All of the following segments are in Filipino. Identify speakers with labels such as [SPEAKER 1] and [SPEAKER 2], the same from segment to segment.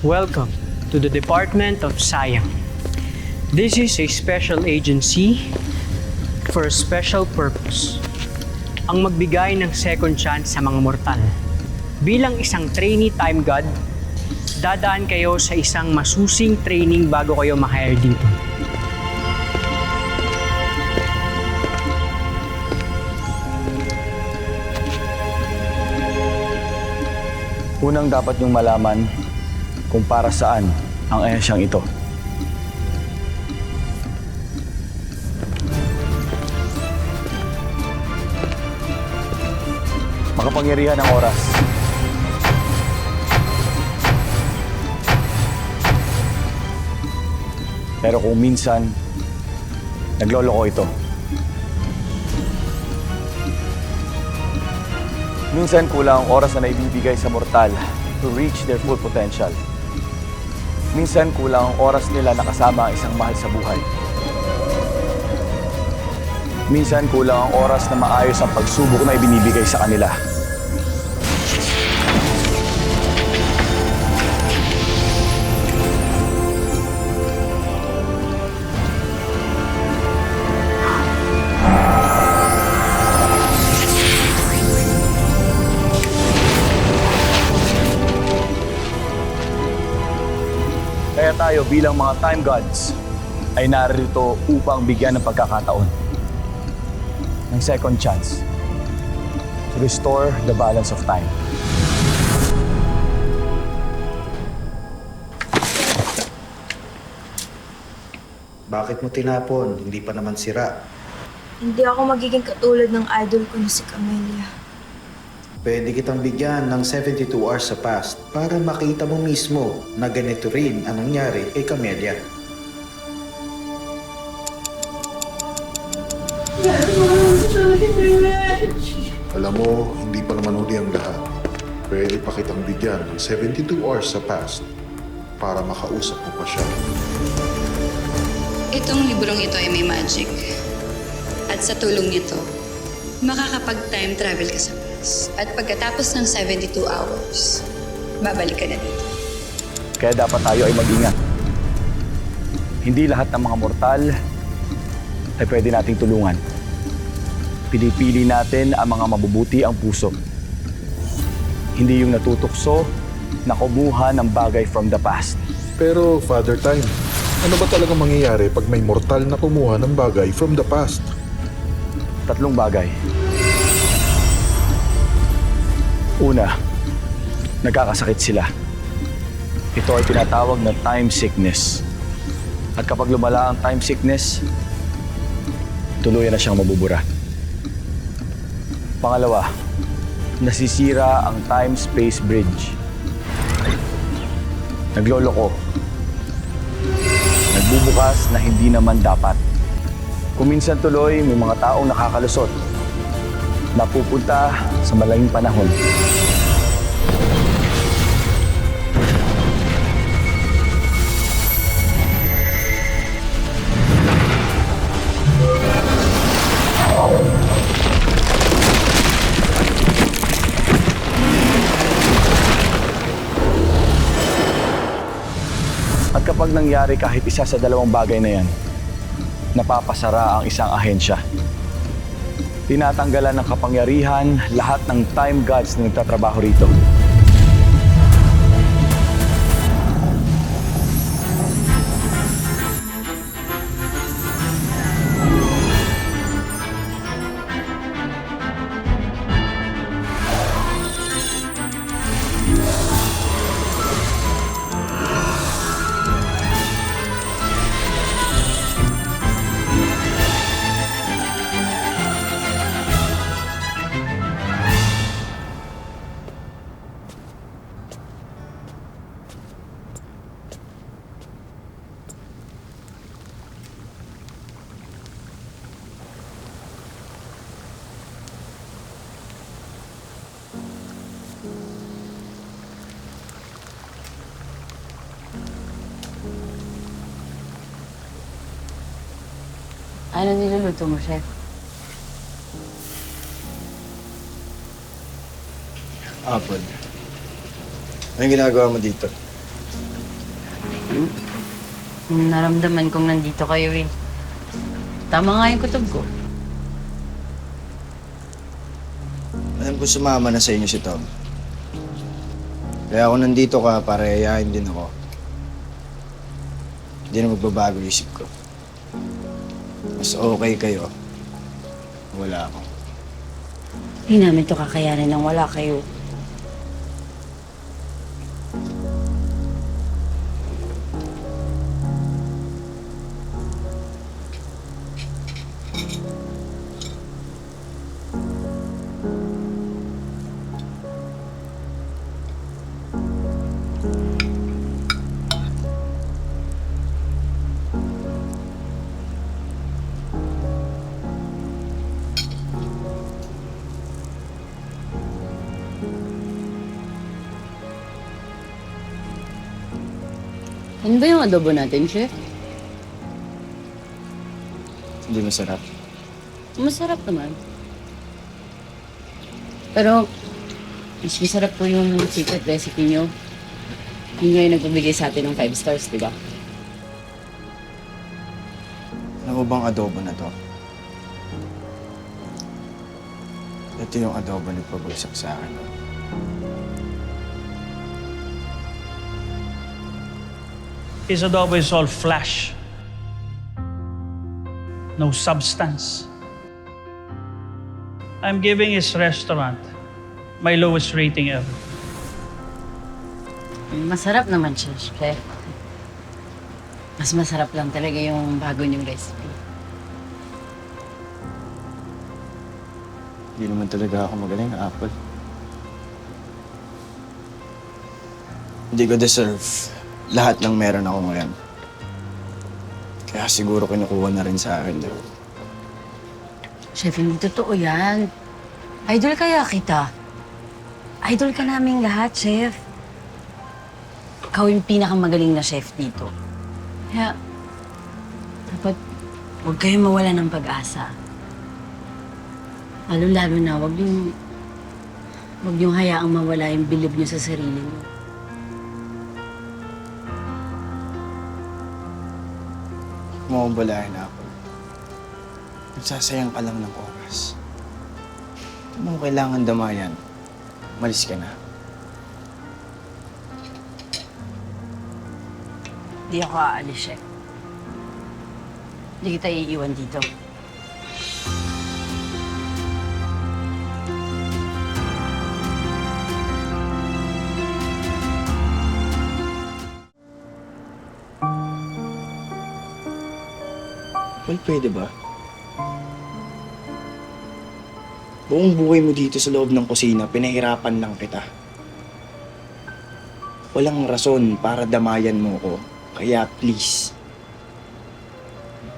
[SPEAKER 1] Welcome to the Department of Sayang. This is a special agency for a special purpose. Ang magbigay ng second chance sa mga mortal. Bilang isang trainee time god, dadaan kayo sa isang masusing training bago kayo ma-hire dito.
[SPEAKER 2] Unang dapat niyong malaman kung para saan ang ahensyang ito. Makapangyarihan ng oras. Pero kung minsan, nagloloko ito. Minsan kulang ang oras na naibibigay sa mortal to reach their full potential. Minsan kulang ang oras nila na kasama ang isang mahal sa buhay. Minsan kulang ang oras na maayos ang pagsubok na ibinibigay sa kanila. Kaya tayo bilang mga time gods ay narito upang bigyan ng pagkakataon ng second chance to restore the balance of time.
[SPEAKER 3] Bakit mo tinapon? Hindi pa naman sira.
[SPEAKER 4] Hindi ako magiging katulad ng idol ko na si Camelia.
[SPEAKER 3] Pwede kitang bigyan ng 72 hours sa past para makita mo mismo na ganito rin ang nangyari kay Camelia.
[SPEAKER 5] Alam mo, hindi pa naman huli ang lahat. Pwede pa kitang bigyan ng 72 hours sa past para makausap mo pa siya.
[SPEAKER 6] Itong librong ito ay may magic. At sa tulong nito, makakapag-time travel ka sa past. At pagkatapos ng 72 hours, babalik ka na dito.
[SPEAKER 2] Kaya dapat tayo ay mag-ingat. Hindi lahat ng mga mortal ay pwede nating tulungan. Pinipili natin ang mga mabubuti ang puso. Hindi yung natutukso na kumuha ng bagay from the past.
[SPEAKER 5] Pero, Father Time, ano ba talagang mangyayari pag may mortal na kumuha ng bagay from the past?
[SPEAKER 2] Tatlong bagay. Una, nagkakasakit sila. Ito ay tinatawag na time sickness. At kapag lumala ang time sickness, tuluyan na siyang mabubura. Pangalawa, nasisira ang time-space bridge. Nagloloko. Nagbubukas na hindi naman dapat. Kung minsan tuloy, may mga taong nakakalusot. Napupunta sa malayong panahon. At kapag nangyari kahit isa sa dalawang bagay na yan, napapasara ang isang ahensya. Tinatanggalan ng kapangyarihan lahat ng time gods na nagtatrabaho rito.
[SPEAKER 7] Ano niluluto mo, Chef?
[SPEAKER 8] Apple. Anong ginagawa mo dito?
[SPEAKER 7] Naramdaman kong nandito kayo eh. Tama nga yung kutob ko.
[SPEAKER 8] Alam ko sumama na sa inyo si Tom. Kaya ako nandito ka para yayain din ako. Hindi na magbabago yung isip ko. Mas okay kayo. Wala ako.
[SPEAKER 7] Hindi namin to kakayanin nang wala kayo. Ano ba yung adobo natin, Chef?
[SPEAKER 8] Hindi masarap.
[SPEAKER 7] Masarap naman. Pero, mas masarap po yung secret recipe nyo. Yun nga yung nagbibigay sa atin ng 5 stars, di ba?
[SPEAKER 8] Ano bang adobo na to? Ito yung adobo na pabagsak sa akin.
[SPEAKER 9] His adobo is all flesh. No substance. I'm giving his restaurant my lowest rating ever.
[SPEAKER 7] Masarap naman siya, Chef. Mas masarap lang talaga yung bago niyong recipe.
[SPEAKER 8] Hindi naman talaga ako magaling, Apple. Hindi ko deserve lahat ng meron ako ngayon. Kaya siguro kinukuha na rin sa akin.
[SPEAKER 7] Chef, hindi totoo yan. Idol kaya kita. Idol ka naming lahat, Chef. Ikaw yung pinakamagaling na chef dito. Kaya, dapat huwag kayong mawala ng pag-asa. Lalo-lalo na, huwag yung hayaang mawala yung bilib niyo sa sarili niyo.
[SPEAKER 8] Mawabalahin ako. Nagsasayang ka lang ng oras. Hindi mo kailangan damayan. Malis ka na.
[SPEAKER 7] Hindi ako aalis, Chef. Hindi kita iiwan dito.
[SPEAKER 8] Well, pwede ba? Buong buhay mo dito sa loob ng kusina, pinahirapan lang kita. Walang rason para damayan mo ko. Kaya please,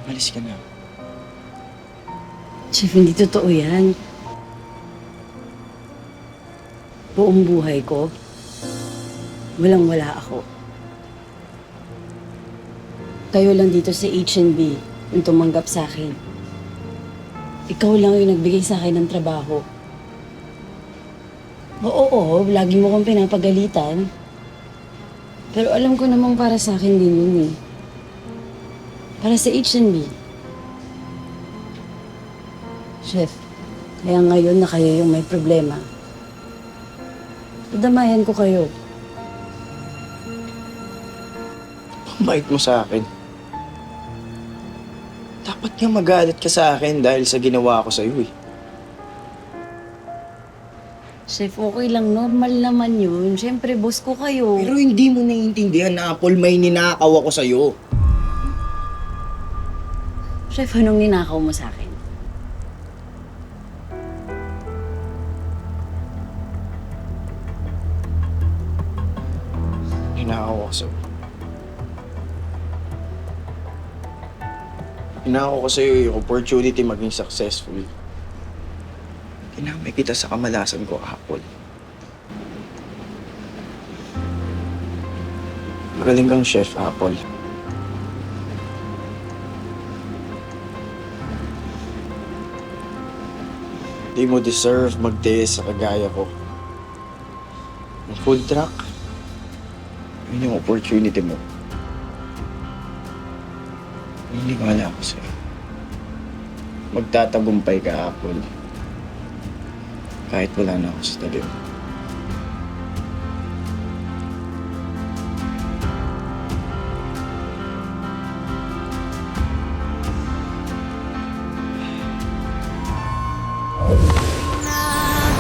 [SPEAKER 8] malis ka na.
[SPEAKER 7] Chef, hindi totoo yan. Buong buhay ko, walang-wala ako. Kayo lang dito sa H&B yung tumanggap sa akin. Ikaw lang yung nagbigay sa akin ng trabaho. Oo, lagi mo kong pinapagalitan. Pero alam ko namang para sa akin din yun eh. Para sa H&B. Chef, kaya ngayon na kayo yung may problema. Dadamayan ko kayo.
[SPEAKER 8] Ang bait mo sa akin. Dapat nga magalit ka sa akin dahil sa ginawa ko sa'yo eh.
[SPEAKER 7] Chef, okay lang. Normal naman yun. Siyempre, boss ko kayo.
[SPEAKER 8] Pero hindi mo naiintindihan na Apple, may ninakaw ako sa'yo.
[SPEAKER 7] Chef, anong ninakaw mo sa akin?
[SPEAKER 8] Ninakaw ako sa'yo. Ninakaw ko sa'yo yung opportunity maging successful. Kinamay kita sa kamalasan ko, Apple. Magaling kang chef, Apple. Di mo deserve magtiis sa kagaya ko. Yung food truck, yun yung opportunity mo. Wala ko sa'yo. Magtatagumpay ka, Apple. Kahit wala na ako sa tabi mo.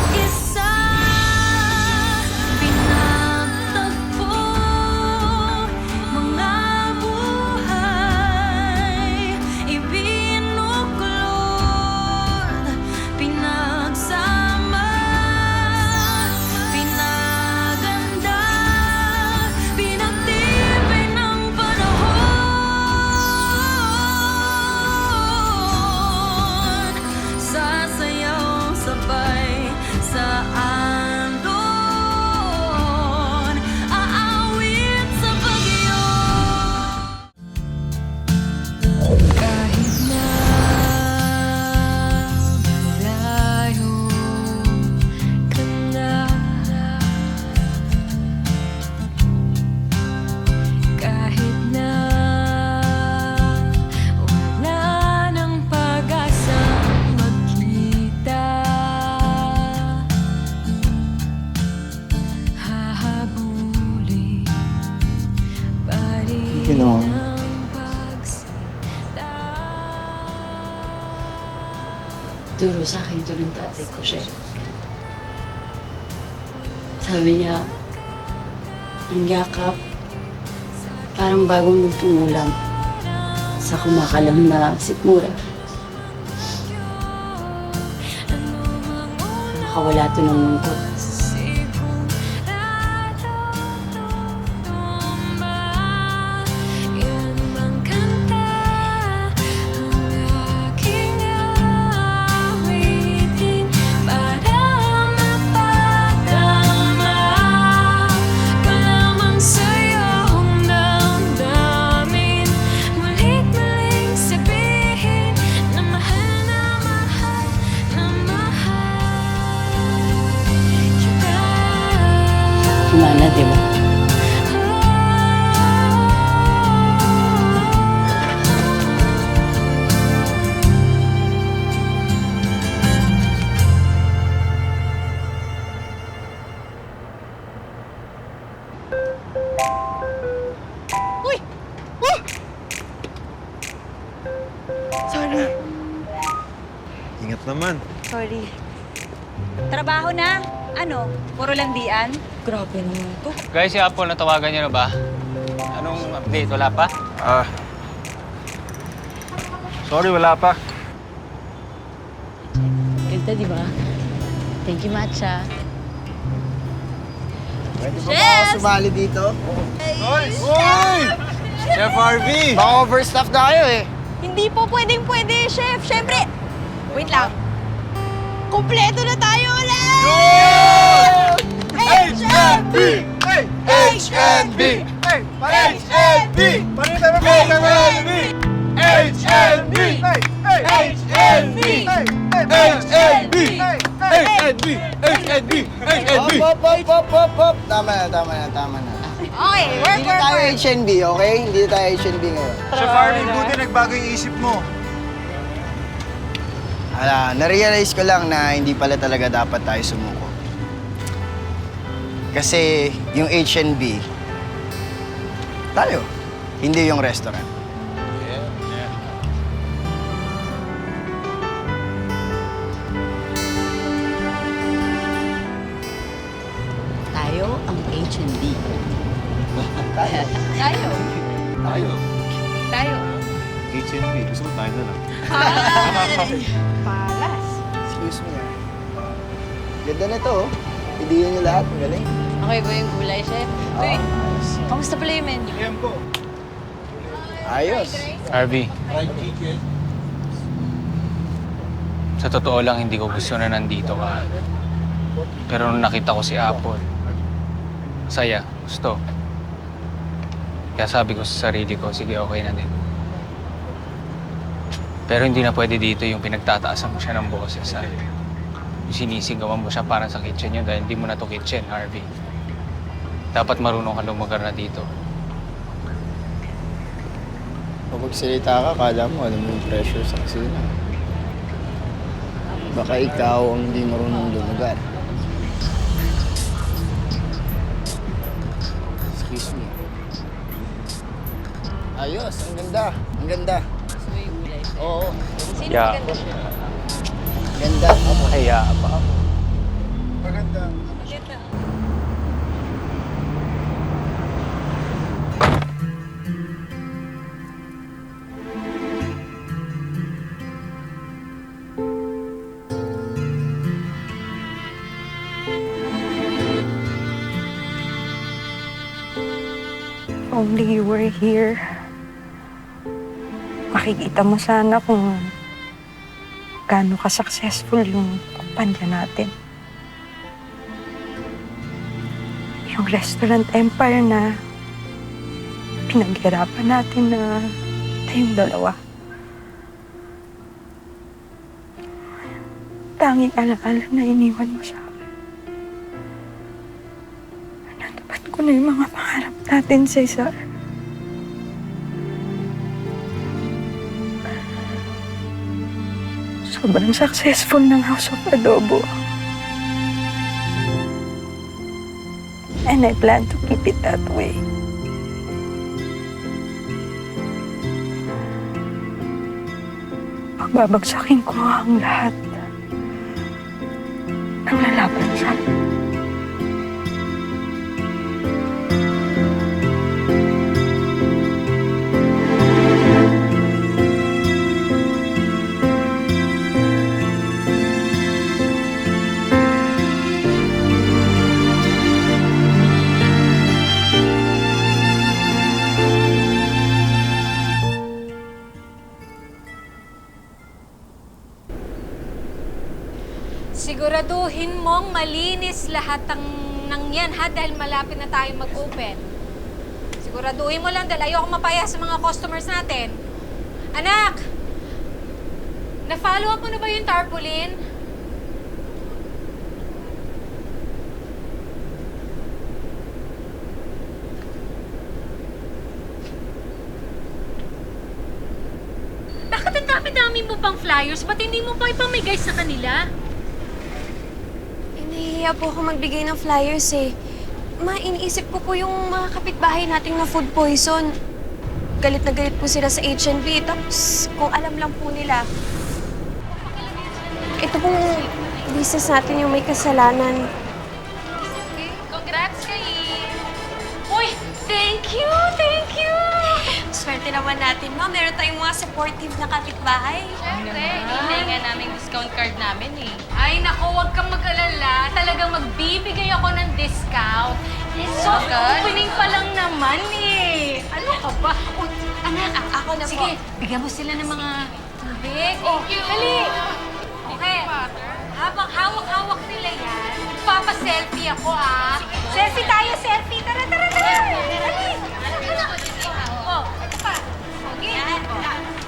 [SPEAKER 10] Isa, pinagtagpo, mga buhay, ibinuklod, pinagsama, pinaganda, pinagtibay ng panahon, sasayaw sabay sa andon, aawit sa bagyo. Kahit na malayo ka na, kahit na wala ng pag-asang magkita, hahabulin pa rin
[SPEAKER 8] Ginawa mo.
[SPEAKER 10] ang pagsita.
[SPEAKER 7] Turo sa akin ito ng tatay ko, Chef. Sabi niya, ang yakap, parang bagong lutong ulam sa kumakalam na sikmura. Nakawala to ng lungkot.
[SPEAKER 10] Yan bang kanta ang aking awitin para mapadama ko lamang sa'yong damdamin, mulit-muling sabihin na mahal na mahal na mahal kita.
[SPEAKER 7] Kumana, di ba?
[SPEAKER 11] Sorry.
[SPEAKER 12] Ingat naman.
[SPEAKER 11] Sorry. Trabaho na? Ano? Puro landian? Grabe naman to.
[SPEAKER 1] Guys, si Apple, natawagan niyo na ba? Anong update? Wala pa?
[SPEAKER 12] Sorry, wala pa.
[SPEAKER 7] Ganda, di ba? Thank you, Matcha.
[SPEAKER 8] Pwede ba ako sumali dito?
[SPEAKER 12] Uy! Chef Harvey!
[SPEAKER 8] Baka overstaff na kayo eh.
[SPEAKER 11] Hindi po pwedeng-pwede, chef. Siyempre, wait lang. Kumpleto na tayo ulit! HNB!
[SPEAKER 12] HNB! HNB! HNB! HNB! HNB! HNB! HNB! HNB!
[SPEAKER 8] Hop. Tama na.
[SPEAKER 11] Okay, work.
[SPEAKER 8] Hindi tayo HNB, okay? Hindi tayo HNB ngayon.
[SPEAKER 12] Chef Harvey, buti nagbago yung isip mo.
[SPEAKER 8] Na-realize ko lang na hindi pala talaga dapat tayo sumuko. Kasi yung HNB, tayo. Hindi yung restaurant.
[SPEAKER 7] Tayo ang H&D.
[SPEAKER 8] Tayo.
[SPEAKER 11] Tayo.
[SPEAKER 12] HNB, gusto mo tayo na lang.
[SPEAKER 11] Palas.
[SPEAKER 8] Excuse me. Ganda na to, oh. Pidiyan niyo lahat. Ang galing.
[SPEAKER 11] Okay ba yung gulay, chef? Wait, kamusta pala yung menu?
[SPEAKER 8] Ayos.
[SPEAKER 1] Harvey. Sa totoo lang, hindi ko gusto na nandito ka. Pero nung nakita ko si Apple, saya, gusto. Kaya sabi ko sa sarili ko, sige, okay na din. Pero hindi na pwede dito yung pinagtataasan mo siya ng boses, ha? Yung sinisigawan mo siya para sa kitchen yun dahil hindi mo na to kitchen, Harvey. Dapat marunong ka lumagar na dito.
[SPEAKER 8] Kapag salita ka, kala mo alam mo yung pressure sa kusina. Baka ikaw ang hindi marunong lumugar. Excuse me. Ayos, ang ganda. Ang ganda. Oo.
[SPEAKER 11] Sino
[SPEAKER 2] Yeah.
[SPEAKER 11] maganda siya?
[SPEAKER 8] Ganda.
[SPEAKER 2] Kaya pa ako.
[SPEAKER 12] Maganda.
[SPEAKER 4] Only you were here. Makikita mo sana kung gaano ka-successful yung kumpanya natin. Yung restaurant empire na pinaghirapan natin na tayong dalawa. Tanging alaala na iniwan mo sa akin. Natupad ko na yung mga pangarap natin, Cesar. Sobrang successful ng House of Adobo. And I plan to keep it that way. Pagbabagsakin ko ang lahat ng lalaban sa akin.
[SPEAKER 11] Siguraduhin mong malinis lahat ng yan, ha? Dahil malapit na tayo mag-open. Siguraduhin mo lang dahil ayoko mapaya sa mga customers natin. Anak! Na-follow up mo na ba yung tarpaulin? Bakit ang dami-dami mo pang flyers? Ba't hindi mo pa ipamigay sa kanila?
[SPEAKER 4] Nahihiya po ako magbigay ng flyers eh. Iniisip ko po yung mga kapitbahay nating na food poison. Galit na galit po sila sa H&B. Tapos kung alam lang po nila, ito pong business natin yung may kasalanan.
[SPEAKER 11] Congrats kay... Uy! Thank you! Thank you!
[SPEAKER 4] Swerte naman natin, ma. Meron tayong mga supportive na kapitbahay.
[SPEAKER 11] Siyempre, hinihintay nga namin discount card namin eh. Ay, nako, huwag kang mag-alala. Talagang magbibigay ako ng discount. Soft opening pa lang naman eh. Ano ka ba? Oh, anak,
[SPEAKER 4] Ako na
[SPEAKER 11] sige,
[SPEAKER 4] po.
[SPEAKER 11] bigyan mo sila ng mga tubig. Oh, dali! Okay. Habang hawak-hawak nila yan, papa-selfie ako ah. Selfie tayo, selfie! Tara, tara, tara! Dali! Oh, ito pa. Okay.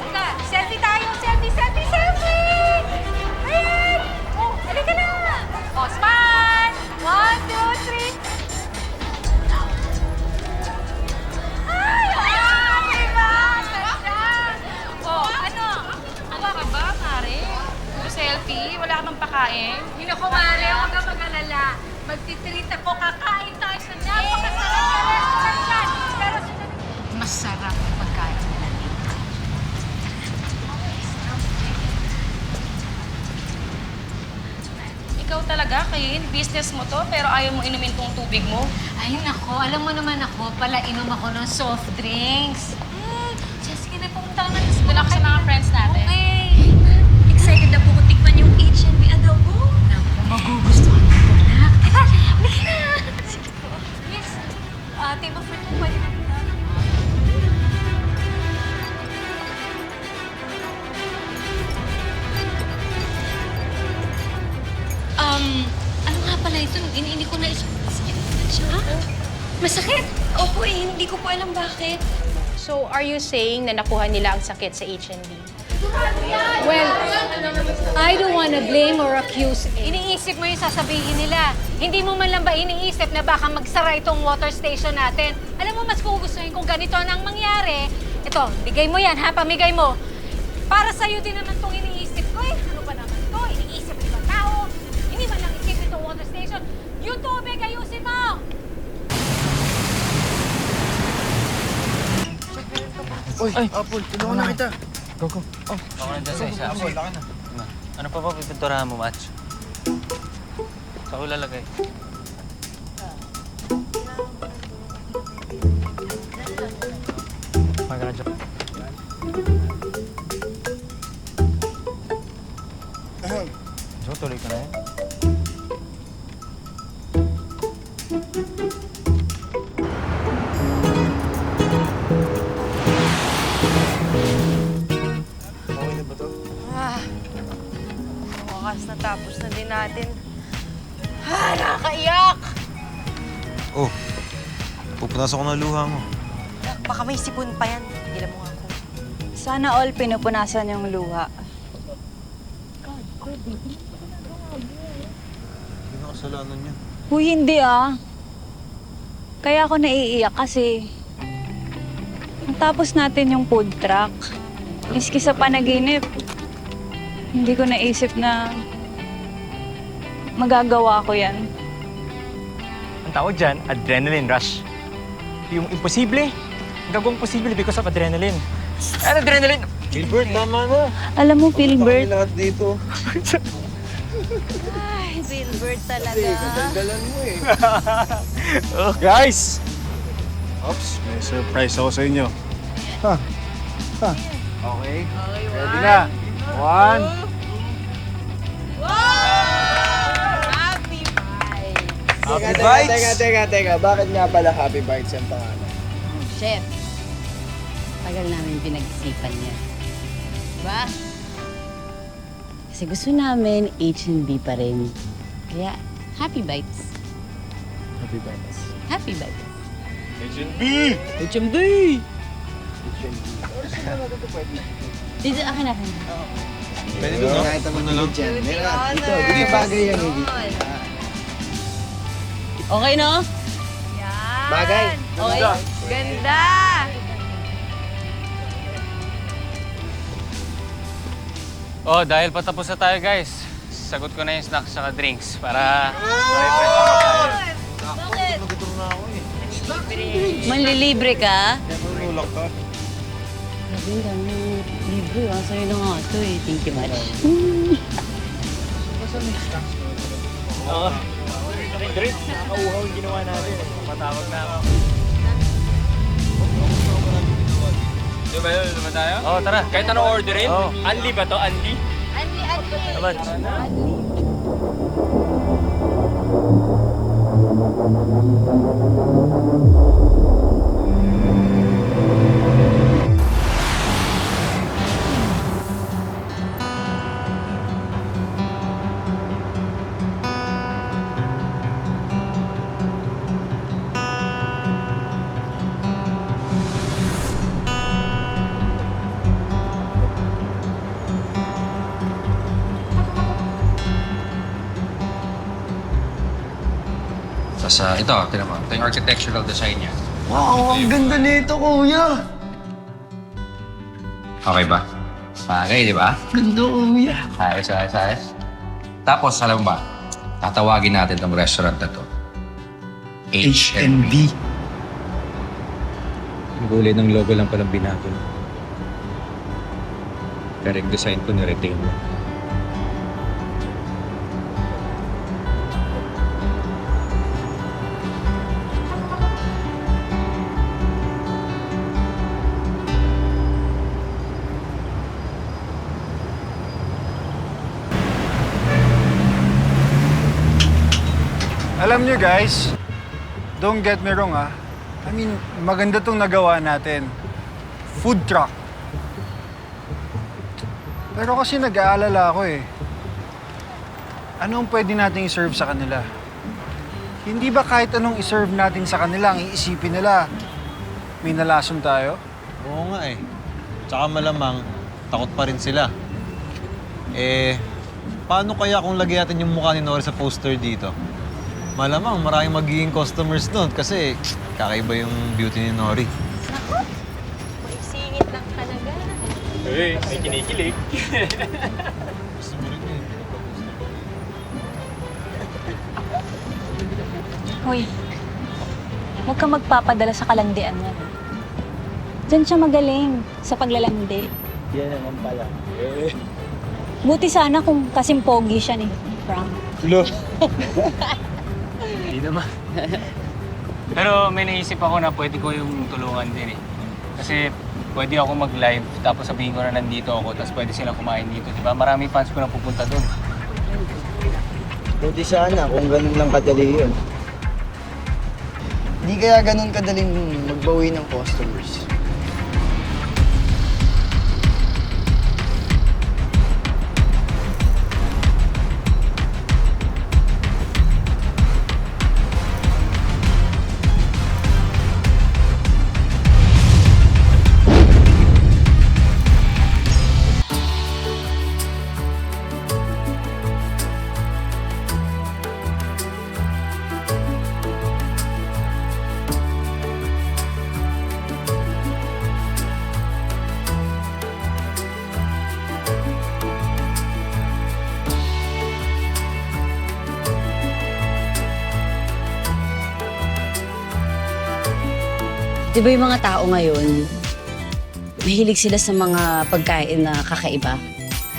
[SPEAKER 11] Ika, selfie tayo, selfie, selfie, selfie! Ayan! Oh, halika na! Oh, smile! 1, 2, 3. Ay! Ah! Diba? Ganda! Oh, ano?
[SPEAKER 13] Ano ka ba, Mare? Puro selfie? Wala ka bang pakain?
[SPEAKER 11] Hindi ko, Mare. Huwag ka mag-alala. Magtitreat ako. Kakain tayo sa napakasarap na restaurant yan. Pero masarap ang pagkain nila dito.
[SPEAKER 13] Ikaw talaga, Kain. Business mo to, pero ayaw mo inumin tong tubig mo.
[SPEAKER 11] Ay, nako. Alam mo naman ako, pala inom ako ng soft drinks. Sige na, pumunta ka na sa
[SPEAKER 13] Doon ako sa mga friends natin.
[SPEAKER 11] Okay.
[SPEAKER 4] Excited na po ko tikman yung H&B adobo.
[SPEAKER 11] Naku, magugustuhan mo ito, anak. Halika na. Sige po. Yes. Table for two, pwede na po.
[SPEAKER 13] Ano nga pala ito? Hindi ko na
[SPEAKER 4] Ha? Masakit? Opo eh, hindi ko po alam bakit.
[SPEAKER 13] So, are you saying na nakuha nila ang sakit sa H&B? Well,
[SPEAKER 11] I don't wanna blame or accuse. Iniisip mo yung sasabihin nila. Hindi mo man lang ba iniisip na baka magsara itong water station natin? Alam mo, mas gugustuhin kung ganito na ang mangyari Ito, bigay mo yan, ha? Pamigay mo. Para sa'yo din naman itong iniisip ko eh. Ano ba naman ito? Iniisip ng ibang tao. Hindi man lang isip itong water station. Yung tubig, ayusin mo!
[SPEAKER 8] Uy, Apple, tulungan na kita.
[SPEAKER 14] Ako nandiyan sa isa. Ano pa ba pipinturahan mo, Match? Sa ko lalagay. So, tuloy ka na yan.
[SPEAKER 15] Wakas natapos na din natin. Nakakaiyak!
[SPEAKER 16] Oh, pupunasan ko na luha mo.
[SPEAKER 15] Baka may sipon pa yan. Tigilan mo nga ako.
[SPEAKER 6] Sana all pinupunasan yung luha.
[SPEAKER 16] Hindi na kasalanan niya.
[SPEAKER 6] Huy, hindi ah. Kaya ako naiiyak kasi natapos natin yung food truck. Miski sa panaginip, hindi ko naisip na magagawa ko yan.
[SPEAKER 14] Ang tawag dyan, adrenaline rush. Yung imposible, gagawang posible because of adrenaline. Adrenaline!
[SPEAKER 16] Gilbert, tama na.
[SPEAKER 6] Alam mo, Philbert,
[SPEAKER 16] Kami lahat dito.
[SPEAKER 15] Ay, Gilbert talaga.
[SPEAKER 16] Dalan mo eh.
[SPEAKER 14] Guys!
[SPEAKER 12] Ops, may surprise ako sa inyo.
[SPEAKER 16] Okay.
[SPEAKER 12] Ready na? 1.
[SPEAKER 8] Happy Bites? Teka. Bakit nga pala Happy Bites yung pangalan?
[SPEAKER 7] Chef, tagal namin pinag-isipan niya. Diba? Kasi gusto namin H&B pa rin. Kaya, Happy Bites.
[SPEAKER 8] Happy Bites.
[SPEAKER 7] Happy Bites.
[SPEAKER 14] H&B!
[SPEAKER 7] H&B! Dito, akin.
[SPEAKER 16] Pwede doon, no?
[SPEAKER 8] Kahit naman
[SPEAKER 16] Ano lang?
[SPEAKER 8] dyan. Dito bagay yan eh.
[SPEAKER 7] Okay, no?
[SPEAKER 15] Yan.
[SPEAKER 8] Bagay.
[SPEAKER 7] Okay.
[SPEAKER 15] Ganda!
[SPEAKER 14] Oh, dahil patapos na tayo, guys. Sagot ko na yung snacks at drinks para refresh ako tayo.
[SPEAKER 15] Bakit?
[SPEAKER 7] Manlilibre ka?
[SPEAKER 16] Nulak ka.
[SPEAKER 7] Sabi ang dami libre. Sa'yo na nga ito eh. Thank you much.
[SPEAKER 14] Oo. Drinks, nakakauhaw yung ginawa natin. Patawag na ako. Di ba yun? Naman tayo? Oo, tara. Kahit anong orderin? Oo. Anli ba to? Anli?
[SPEAKER 15] Anli.
[SPEAKER 14] Naman.
[SPEAKER 17] Tapos ito, tinan mo. Ito yung architectural design niya.
[SPEAKER 8] Wow, ang ganda nito, kuya.
[SPEAKER 17] Okay ba? Okay, di ba?
[SPEAKER 8] Ganda, kuya.
[SPEAKER 17] Ayos. Tapos, alam mo ba? Tatawagin natin tong restaurant na to. H&B.
[SPEAKER 14] Ang gulay ng logo lang palang binago. Correct design ko na-retain mo.
[SPEAKER 12] Alam nyo guys, don't get me wrong I mean, maganda tong nagawa natin. Food truck. Pero kasi nag-aalala ako eh. Ano ang pwede nating i-serve sa kanila? Hindi ba kahit anong i-serve natin sa kanila, ang iisipin nila, may nalason tayo?
[SPEAKER 16] Oo nga eh. Tsaka malamang, takot pa rin sila. Paano kaya kung lagyan natin yung mukha ni Nori sa poster dito? Malamang maraming magiging customers doon kasi kakaiba yung beauty ni Nori.
[SPEAKER 15] Maisingit
[SPEAKER 11] lang talaga.
[SPEAKER 14] Uy, may kinikilig.
[SPEAKER 18] Hoy, huwag kang magpapadala sa kalandian niya. Diyan siya magaling sa paglalandi.
[SPEAKER 8] Yan naman pala.
[SPEAKER 18] Buti sana kung kasing pogi siya ni Frank.
[SPEAKER 8] Lo.
[SPEAKER 14] Hindi naman. Pero may naisip ako na pwede ko yung tulungan din eh. Kasi pwede ako mag-live tapos sabihin ko na nandito ako tapos pwede silang kumain dito, di ba? Maraming fans ko na pupunta doon.
[SPEAKER 8] Buti sana kung ganun lang kadali yun. Hindi kaya ganun kadaling magbawi ng customers.
[SPEAKER 7] Di ba yung mga tao ngayon, mahilig sila sa mga pagkain na kakaiba?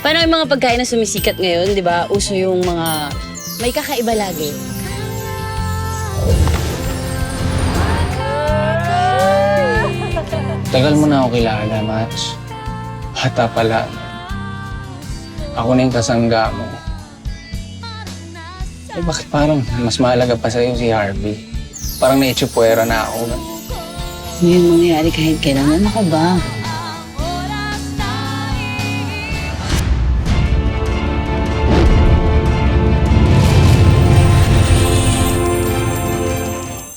[SPEAKER 7] Paano yung mga pagkain na sumisikat ngayon, di ba? Uso yung mga may kakaiba lagi.
[SPEAKER 19] Tagal mo na ako kilala, Mats. Bata pala. Ako na yung kasangga mo. Eh bakit parang mas mahalaga pa sa'yo si Harvey? Parang naitsupwera na ako.
[SPEAKER 7] Ano yung mangyayari kahit kailangan ako ba?